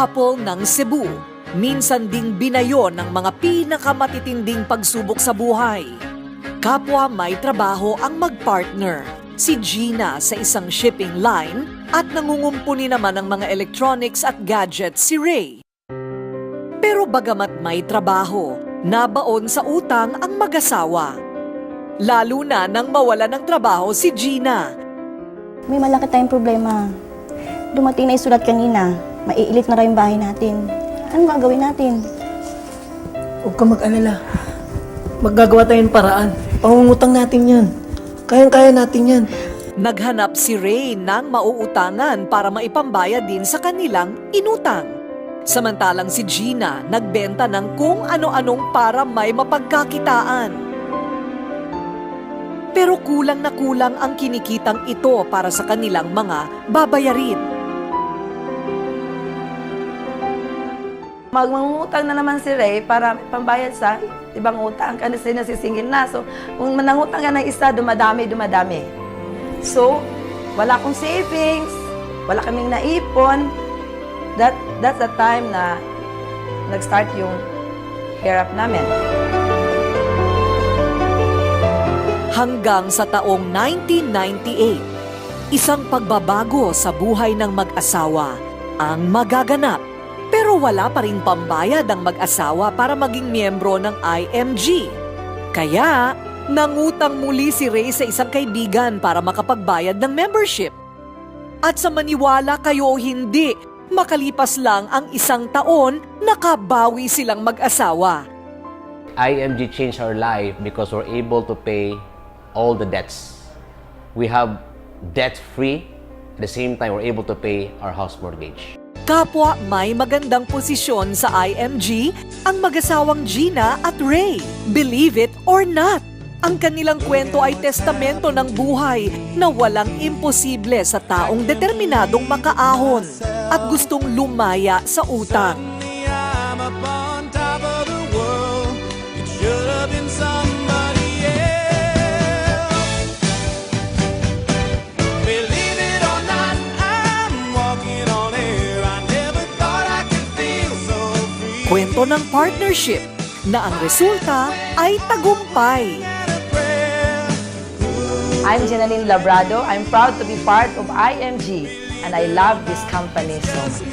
couple ng Cebu, minsan ding binayo ng mga pinakamatitinding pagsubok sa buhay. Kapwa may trabaho ang magpartner, si Gina sa isang shipping line at nangungumpuni naman ng mga electronics at gadgets si Ray. Pero bagamat may trabaho, nabaon sa utang ang mag-asawa. Lalo na nang mawala ng trabaho si Gina. May malaki tayong problema. Dumating na isulat kanina. Maiilit na raw yung bahay natin. Anong gagawin natin? Huwag ka mag-alala. Maggagawa tayong paraan. Pangungutang natin yan. Kayang-kaya natin yan. Naghanap si Ray ng mauutangan para maipambayad din sa kanilang inutang. Samantalang si Gina nagbenta ng kung ano-anong para may mapagkakitaan. Pero kulang na kulang ang kinikitang ito para sa kanilang mga babayarin. Magmangutang na naman si Ray para pambayad sa ibang utang kasi nasisingil na. So, kung manangutang ka ng isa, dumadami. So, wala akong savings, wala kaming naipon. That's the time na nag-start yung hirap namin. Hanggang sa taong 1998, isang pagbabago sa buhay ng mag-asawa ang magaganap. Pero wala pa rin pambayad ang mag-asawa para maging miyembro ng IMG. Kaya, nangutang muli si Ray sa isang kaibigan para makapagbayad ng membership. At sa maniwala kayo o hindi, makalipas lang ang isang taon, nakabawi silang mag-asawa. IMG changed our life because we're able to pay all the debts. We have debt-free, at the same time we're able to pay our house mortgage. Kapwa may magandang posisyon sa IMG ang mag-asawang Gina at Ray. Believe it or not, ang kanilang kwento ay testamento ng buhay na walang imposible sa taong determinadong makaahon at gustong lumaya sa utang. Kwento ng partnership na ang resulta ay tagumpay. I'm Jenaline Labrado. I'm proud to be part of IMG and I love this company so much.